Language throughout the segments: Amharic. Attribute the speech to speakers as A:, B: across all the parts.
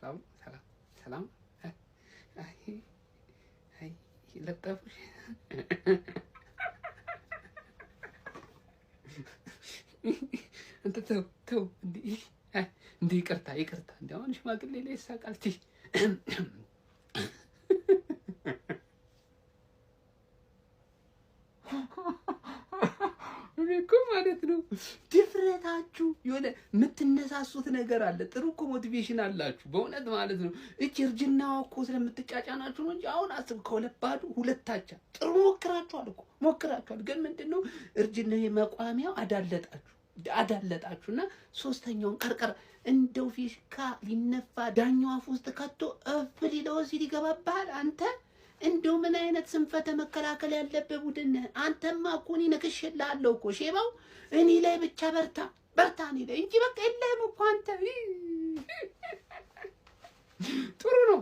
A: ሰላም ሰላም ሰላም አይ ለጠፉሽ እንት ተው እንዴ ይቅርታ እንዴ አሁን ሽማግሌ ላይ ሳቃልቲ እኮ ማለት ነው ድፍረታችሁ የሆነ የምትነሳሱት ነገር አለ። ጥሩ እኮ ሞቲቬሽን አላችሁ በእውነት ማለት ነው። እቺ እርጅናዋ እኮ ስለምትጫጫናችሁ ነው እንጂ አሁን አስብ ከሁለት ባዶ ሁለታቻ ጥሩ ሞክራችኋል። ግን ምንድነው እርጅና የመቋሚያው አዳለጣችሁና ሶስተኛውን ቀርቀር እንደው ፊሽካ ሊነፋ ዳኛው አፍ ውስጥ ከቶ እፍ ሊለው ሲል ይገባባል። አንተ እንደው ምን አይነት ስንፈተ መከላከል ያለበት ቡድን ነህ አንተማ። እኮ እኔ ነክሼልሃለሁ እኮ ሼባው እኔ ላይ ብቻ በርታ እኔ ላይ እንጂ በቃ የለህም እኮ አንተ። ጥሩ ነው።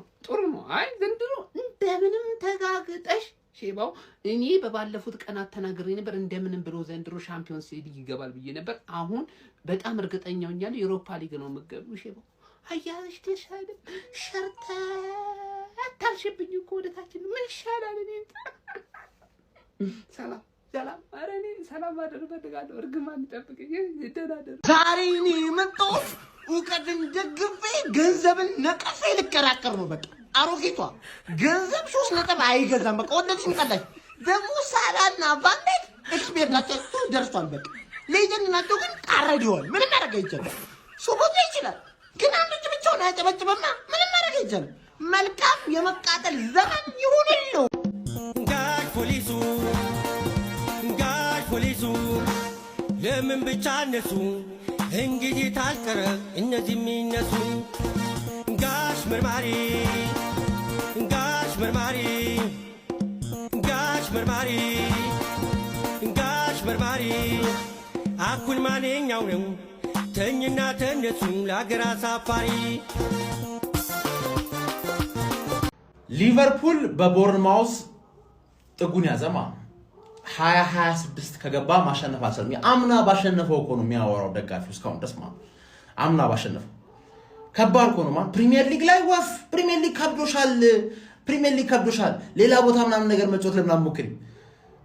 A: አይ ዘንድሮ እንደምንም ተጋግጠሽ ሼባው እኔ በባለፉት ቀናት ተናግሬ ነበር እንደምንም ብሎ ዘንድሮ ሻምፒዮንስ ሊግ ይገባል ብዬ ነበር። አሁን በጣም እርግጠኛ ሆኛለሁ ዩሮፓ ሊግ ነው የምትገቢው ሼባው። አያሽ ተሻለ ሸርተ አታልሽብኝ እኮ ወደታችን ምን ይሻላል? እኔ ሰላም ኧረ እኔ ሰላም ማደር እፈልጋለሁ። እርግማን ይጠብቀኝ። ደናደር
B: ዛሬ እኔ የመጣሁት እውቀትን ደግፌ ገንዘብን ነቅፌ ልከራከር ነው። በቃ አሮጊቷ ገንዘብ 3 ነጥብ አይገዛም። በቃ ወደድሽም ጠላሽ ደግሞ ሳላና ባንዴት ኤክስፔርት ናቸው ደርሷል። በቃ ሌጀንድ ናቸው ግን ቃረዲዋል። ምንም ማድረግ አይቻልም። ሱቦት ይችላል ግን አንዱ ብቻውን አያጨበጭበማ። ምንም ማድረግ አይቻልም። መልካም የመቃጠል ዘመን ይሁንልው።
C: ጋሽ ፖሊሱ ለምን ብቻ እነሱ እንግዲህ ታልቀረ እነዚህ የሚነሱ ጋሽ መርማሪ አኩን ማንኛው ነው ተኝና ተነሱ ለአገር አሳፋሪ።
D: ሊቨርፑል በቦርንማውዝ ጥጉን ያዘማ 2026 ከገባ ማሸነፍ አልሰለም። አምና ባሸነፈው እኮ ነው የሚያወራው ደጋፊው እስካሁን ድረስ ማለት አምና ባሸነፈው ከባድ እኮ ነው ማለት ፕሪሚየር ሊግ ላይ ወፍ ፕሪሚየር ሊግ ከብዶሻል። ሌላ ቦታ ምናምን ነገር መጫወት ለምናምን ሞክሪ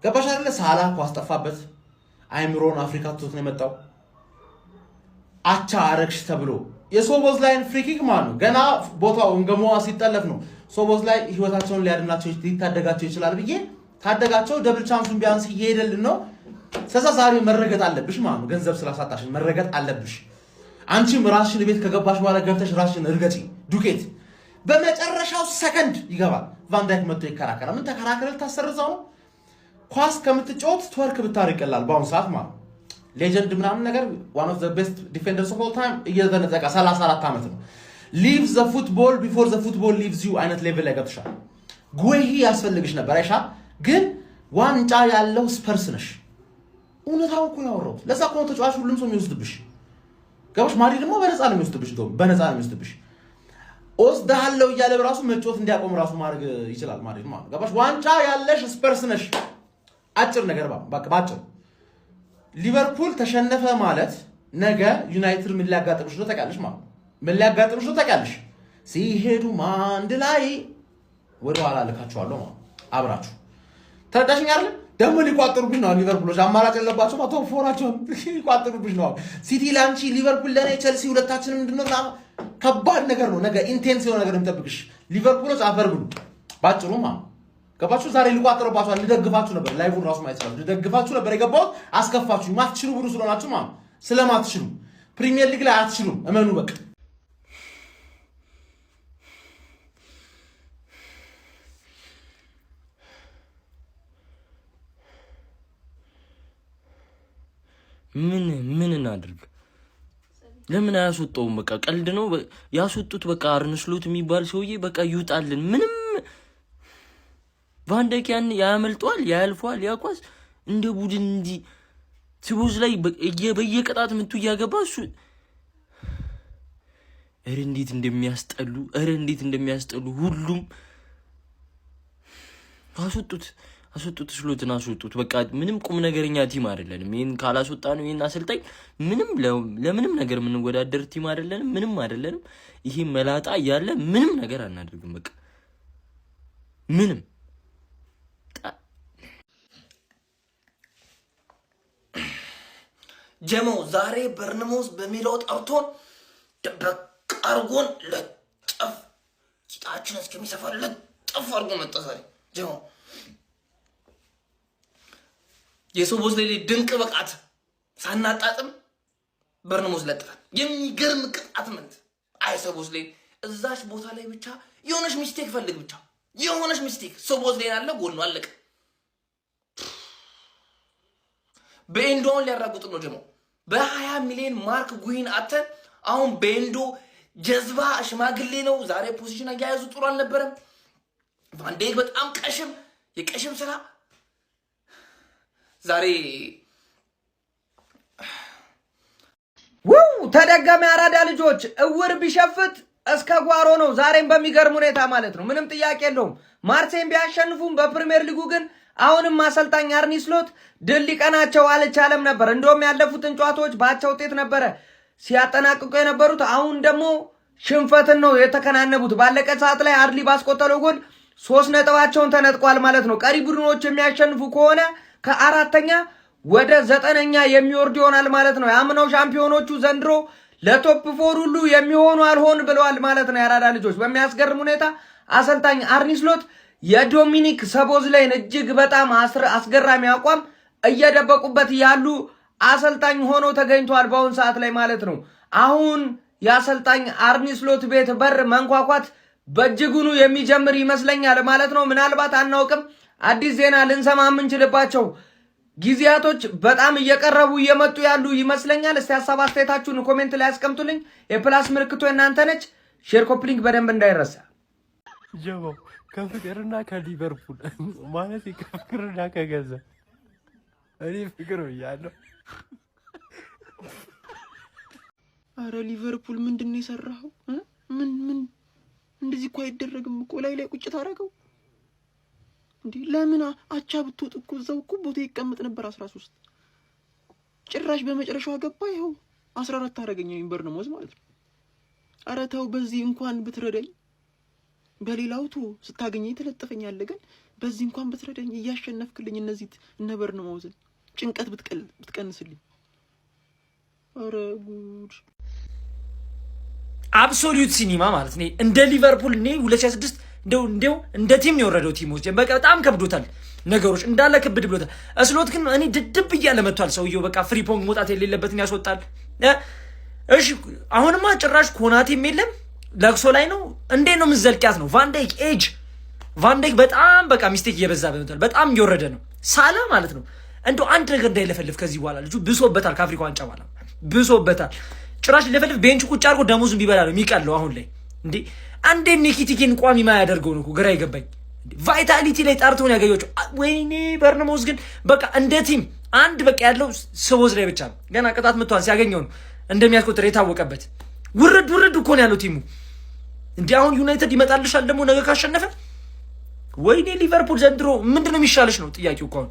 D: ገባሽ አይደለ? ሳላ እኮ አስጠፋበት አይምሮን አፍሪካ ትቶት ነው የመጣው። አቻ አረግሽ ተብሎ የሶቦዝ ላይን ፍሪኪክ ማለት ነው ገና ቦታው እንገሞዋ ሲጠለፍ ነው ሶቦዝ ላይ ህይወታቸውን ሊታደጋቸው ይችላል ብዬ ታደጋቸው። ደብል ቻንሱን ቢያንስ እየሄደልን ነው። ስለዚህ ዛሬ መረገጥ አለብሽ ማለት ነው። ገንዘብ ስላሳጣሽ መረገጥ አለብሽ። አንቺም ራስሽን ቤት ከገባሽ በኋላ ገብተሽ ራስሽን እርገጪ። ዱቄት በመጨረሻው ሰከንድ ይገባል። ቫንዳይክ መጥቶ ይከራከራል። ምን ተከራከረ? ልታሰርዛው ነው። ኳስ ከምትጫወት ትወርክ ብታርቅላል በአሁኑ ሰዓት ማለት ሌጀንድ ምናምን ነገር one of the best defenders of all time እየተነጠቀ 34 ዓመት ነው። leave the football before the football leaves you አይነት ሌቭል ላይ ገብተሻል። ጉሂ ያስፈልግሽ ነበር አይሻ። ግን ዋንጫ ያለው ስፐርስ ነሽ። እውነታው እኮ ያወራው ለዛ እኮ ተጫዋች ሁሉም ሰው የሚወስድብሽ ገባሽ። ማድሪድ ደግሞ በነፃ ነው የሚወስድብሽ። ወስደሃለው እያለ በራሱ መጫወት እንዲያቆም ራሱ ማድረግ ይችላል ማድሪድ ማለት ገባሽ። ዋንጫ ያለሽ ስፐርስ ነሽ። አጭር ነገር ባጭር ሊቨርፑል ተሸነፈ ማለት ነገ ዩናይትድ ምን ሊያጋጥምሽ ነው ታውቂያለሽ ማለት ምን ሊያጋጥምሽ ነው ታውቂያለሽ። ሲሄዱ አንድ ላይ ወደ ኋላ ልካቸዋለሁ ማለት አብራችሁ ተረዳሽኝ አይደል? ደግሞ ሊቋጥሩብሽ ነው ሊቨርፑሎች። አማራጭ የለባቸው ማለት ፎራቸው ሊቋጥሩብሽ ነው። ሲቲ ላንቺ ሊቨርፑል ለኔ ቸልሲ ሁለታችንም ምንድነው ከባድ ነገር ነው። ነገ ኢንቴንስ የሆነ ነገር እንጠብቅሽ። ሊቨርፑሎች አፈር ብሉ ባጭሩ ማለት ገባችሁ። ዛሬ ሊቋጥሩባችሁ ልደግፋችሁ ነበር። ላይቭን ራሱ ማየት ይችላል። ልደግፋችሁ ነበር የገባሁት። አስከፋችሁ። ማትችሉ ብሩ ስለሆናችሁ ማለት ስለማትችሉ ፕሪሚየር ሊግ ላይ አትችሉም። እመኑ በቃ።
E: ምን እናድርግ? ለምን አያስወጣውም? በቃ ቀልድ ነው ያስወጡት። በቃ አርነ ስሎት የሚባል ሰውዬ በቃ ይውጣልን። ምንም ቫንዳይክ ያን ያመልጧል፣ ያልፏል። ያቋስ እንደ ቡድን እንዲ ሲቦዝ ላይ በየቀጣት ምቱ እያገባ እሱ እንዴት እንደሚያስጠሉ ሁሉም አስወጡት፣ ስሎትን አስወጡት። በቃ ምንም ቁም ነገረኛ ቲም አይደለንም። ይሄን ካላስወጣ ነው ይሄን አሰልጣኝ ምንም ለምንም ነገር የምንወዳደር ቲም አይደለንም። ምንም አይደለንም። ይሄ መላጣ እያለ ምንም ነገር አናደርግም። በቃ ምንም
B: ጀሞ ዛሬ በርንሞዝ በሜዳው ጠርቶን ደበቅ አርጎን ለጠፍ ቂጣችን እስከሚሰፋ ለጠፍ አርጎ መጣ። ዛሬ ጀሞ የሶቦዝ ላይ ድንቅ ብቃት ሳናጣጥም በርንሞዝ ለጥፈን የሚገርም ቅጣት ምንት አይሶቦዝ ላይ እዛች ቦታ ላይ ብቻ የሆነች ሚስቴክ ፈልግ ብቻ የሆነች ሚስቴክ ሶቦዝ ላይ ያለ ጎኑ አለቀ። በኤንዶን ሊያራጉጥ ነው ጀሞ በ20 ሚሊዮን ማርክ ጉይን አተን አሁን በኤንዶ ጀዝባ ሽማግሌ ነው። ዛሬ ፖዚሽን አያያዙ ጥሩ አልነበረም። ቫንዴክ በጣም ቀሽም የቀሽም ስራ ዛሬ
F: ተደገመ። አራዳ ልጆች እውር ቢሸፍት እስከ ጓሮ ነው። ዛሬም በሚገርም ሁኔታ ማለት ነው። ምንም ጥያቄ የለውም። ማርሴይን ቢያሸንፉም በፕሪሚየር ሊጉ ግን አሁንም አሰልጣኝ አርኒ ስሎት ድል ሊቀናቸው አልቻለም ነበር። እንደውም ያለፉትን ጨዋታዎች በአቻ ውጤት ነበረ ሲያጠናቅቁ የነበሩት። አሁን ደግሞ ሽንፈትን ነው የተከናነቡት። ባለቀ ሰዓት ላይ አርሊ ባስቆጠረው ጎል 3 ነጥባቸውን ተነጥቋል ማለት ነው። ቀሪ ቡድኖች የሚያሸንፉ ከሆነ ከ4ኛ ወደ 9ኛ የሚወርድ ይሆናል ማለት ነው። የአምናው ሻምፒዮኖቹ ዘንድሮ ለቶፕ 4 ሁሉ የሚሆኑ አልሆን ብለዋል ማለት ነው። የአራዳ ልጆች በሚያስገርም ሁኔታ አሰልጣኝ አርኒ ስሎት የዶሚኒክ ሶቦስላይን እጅግ በጣም አስገራሚ አቋም እየደበቁበት ያሉ አሰልጣኝ ሆኖ ተገኝቷል በአሁን ሰዓት ላይ ማለት ነው። አሁን የአሰልጣኝ አርኒ ስሎት ቤት በር መንኳኳት በእጅጉኑ የሚጀምር ይመስለኛል ማለት ነው። ምናልባት አናውቅም፣ አዲስ ዜና ልንሰማ የምንችልባቸው ጊዜያቶች በጣም እየቀረቡ እየመጡ ያሉ ይመስለኛል። እስቲ ሀሳብ አስተያየታችሁን ኮሜንት ላይ አስቀምጡልኝ። የፕላስ ምልክቱ እናንተ ነች። ሼር ኮፕሊንግ በደንብ እንዳይረሳ።
G: ጀማው ከፍቅርና ከሊቨርፑል ማለት ከፍቅርና ከገንዘብ እኔ ፍቅር ብያለሁ።
H: አረ ሊቨርፑል ምንድን ነው የሰራኸው? ምን እንደዚህ እኮ አይደረግም እኮ ላይ ቁጭ ታረገው እንዴ? ለምን አቻ ብትወጥ እኮ እዛው እኮ ቦታ ይቀመጥ ነበር 13 ጭራሽ በመጨረሻው አገባ። ይኸው 14 አረገኝ በርንሞዝ ማለት ነው። አረ ተው በዚህ እንኳን ብትረዳኝ፣ በሌላው ቱ ስታገኘኝ ተለጥፈኛለህ፣ ግን በዚህ እንኳን ብትረዳኝ እያሸነፍክልኝ እነዚህ እነ በርንሞዝን ጭንቀት ብትቀንስልኝ። አረ ጉድ!
I: አብሶሉት ሲኒማ ማለት ነው። እንደ ሊቨርፑል ነው 2026 እንደው እንደ ቲም ነው የወረደው። ቲሞች በቃ በጣም ከብዶታል፣ ነገሮች እንዳለ ክብድ ብሎታል። እስሎት ግን እኔ ድድብ እያለ መጥቷል ሰውየው። በቃ ፍሪፖንግ መውጣት የሌለበትን ያስወጣል። እሺ አሁንማ ጭራሽ ኮናቴም የለም፣ ለቅሶ ላይ ነው። እንዴት ነው ምዘልቂያት ነው? ቫንዳይክ ኤጅ ቫንዳይክ በጣም በቃ ሚስቴክ እየበዛ በመጥቷል። በጣም እየወረደ ነው። ሳላ ማለት ነው እንደው አንድ ነገር እንዳይለፈልፍ ከዚህ በኋላ ልጁ ብሶበታል። ከአፍሪካ ዋንጫ በኋላ ብሶበታል። ጭራሽ ለፈልፍ ቤንች ቁጭ አድርጎ ደሞዙን ቢበላ ነው የሚቀለው አሁን ላይ እንዴ። አንዴ ኒኪቲኪን ቋሚ ማያደርገው ነው ግራ ይገባኝ። ቫይታሊቲ ላይ ጠርቶን ያገኘችው ወይኔ። በርንሞዝ ግን በቃ እንደ ቲም አንድ በቃ ያለው ሶቦዝ ላይ ብቻ ነው። ገና ቅጣት መጥቷል ሲያገኘው ነው እንደሚያስቆጥር የታወቀበት። ውርድ እኮ ነው ያለው ቲሙ እንዴ። አሁን ዩናይትድ ይመጣልሻል ደግሞ ነገ ካሸነፈ። ወይኔ ሊቨርፑል ዘንድሮ ምንድነው የሚሻለሽ ነው ጥያቄው እኮ አሁን